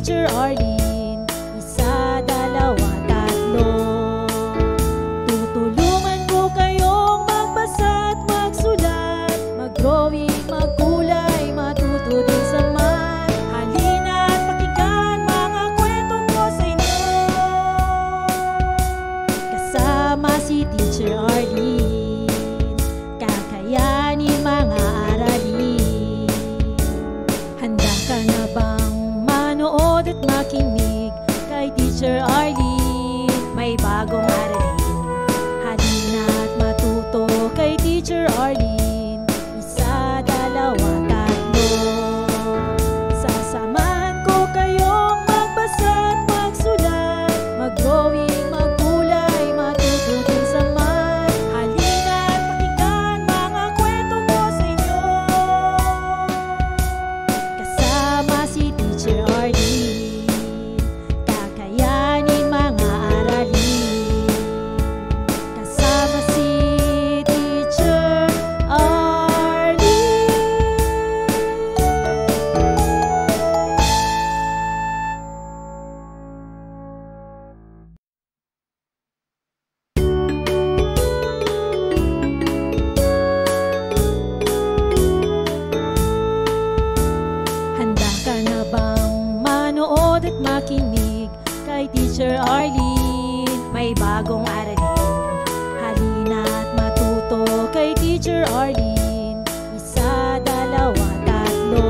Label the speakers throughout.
Speaker 1: Teacher Arlene. Isa, dalawa, tatlo. Tutulungan ko kayong magbasa at magsulat, mag-drawing, magkulay, matuto din sa math. Halina at pakinggan mga kwento ko sa inyo. Kasama si Teacher Arlene, kakayanin mga aralin. Handa ka na bang manood at makinig kay Teacher Arlene? May bagong aralin. Halina at matuto kay Teacher Arlene. Isa, dalawa, tatlo. Sasamahan ko kayong magbasa at magsulat, mag-drawing, magkulay, matuto din sa math. Halina at pakinggan mga kwento ko sa inyo. Kasama si Teacher Arlene, kakayanin mga aralin. Kasama si Teacher Arlene. Handa ka na bang manood at makinig kay Teacher Arlene? May bagong aralin. Halina at matuto kay Teacher Arlene. Isa, dalawa, tatlo.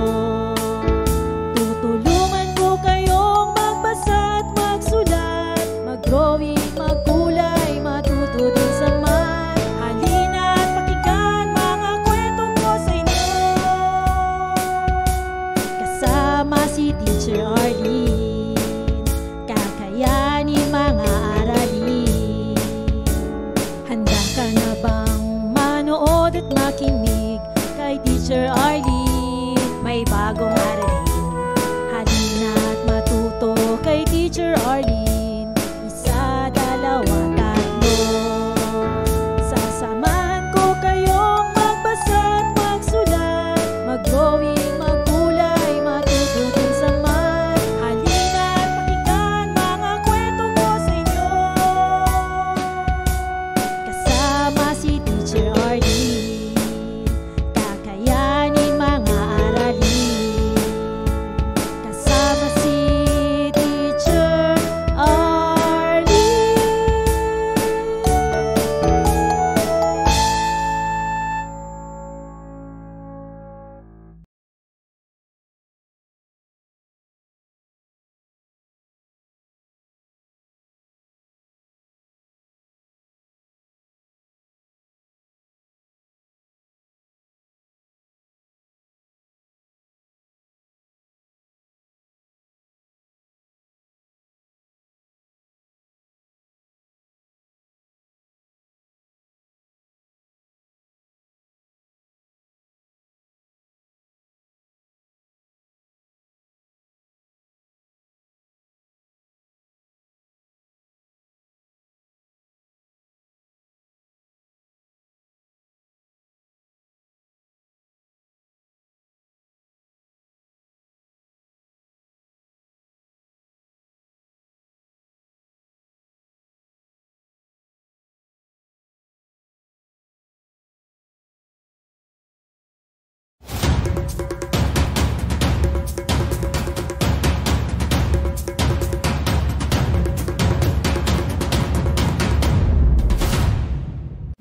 Speaker 1: Tutulungan ko kayong magbasa at magsulat, mag-drawing, magkulay, matuto din sa math. Halina at pakinggan mga kwento ko sa inyo. Kasama si Teacher Arlene, kakayanin mga aralin. Handa ka na bang manood at makinig kay Teacher Arlene? May bagong aralin. Halina at matuto kay Teacher Arlene. Isa, dalawa, tatlo. Sasamahan ko kayong magbasa at magsulat, mag-drawing, magkulay, matuto din sa math. Halina at pakinggan mga kwento ko sa inyo. Kasama si Teacher Arlene, kakayanin mga aralin. Kasama si Teacher Arlene.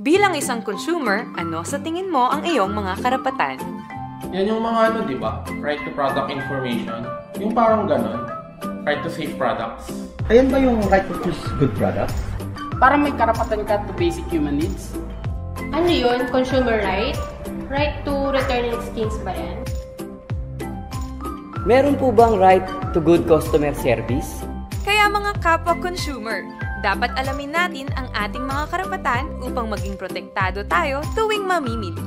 Speaker 2: Bilang isang consumer, ano sa tingin mo ang iyong mga karapatan?
Speaker 3: Yan yung mga di ba? Right to product information. Yung parang ganon. Right to safe products.
Speaker 4: Ayan ba yung right to choose good products?
Speaker 5: Para may karapatan ka to basic human needs.
Speaker 6: Ano yun? Consumer right? Right to return exchange ba yan?
Speaker 7: Meron po bang right to good customer service?
Speaker 2: Kaya mga kapwa-consumer, dapat alamin natin ang ating mga karapatan upang maging protektado tayo tuwing mamimili.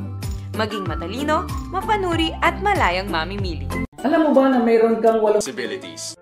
Speaker 2: Maging matalino, mapanuri at malayang mamimili.
Speaker 4: Alam mo ba na mayroon kang walang
Speaker 8: possibilities?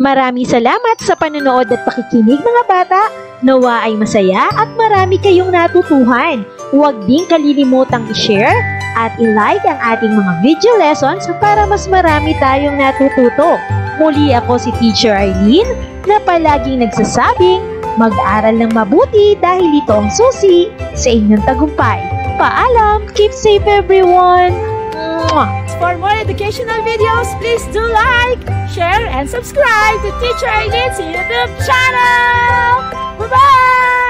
Speaker 1: Maraming salamat sa panonood at pakikinig mga bata. Nawa ay masaya at marami kayong natutuhan. Huwag din kalilimutang i-share at i-like ang ating mga video lessons para mas marami tayong natututo. Muli ako si Teacher Arlene na palaging nagsasabing mag-aral ng mabuti dahil ito ang susi sa inyong tagumpay. Paalam! Keep safe everyone! For more educational videos, please do like, share, and subscribe to Teacher Arlene's YouTube channel! Bye-bye!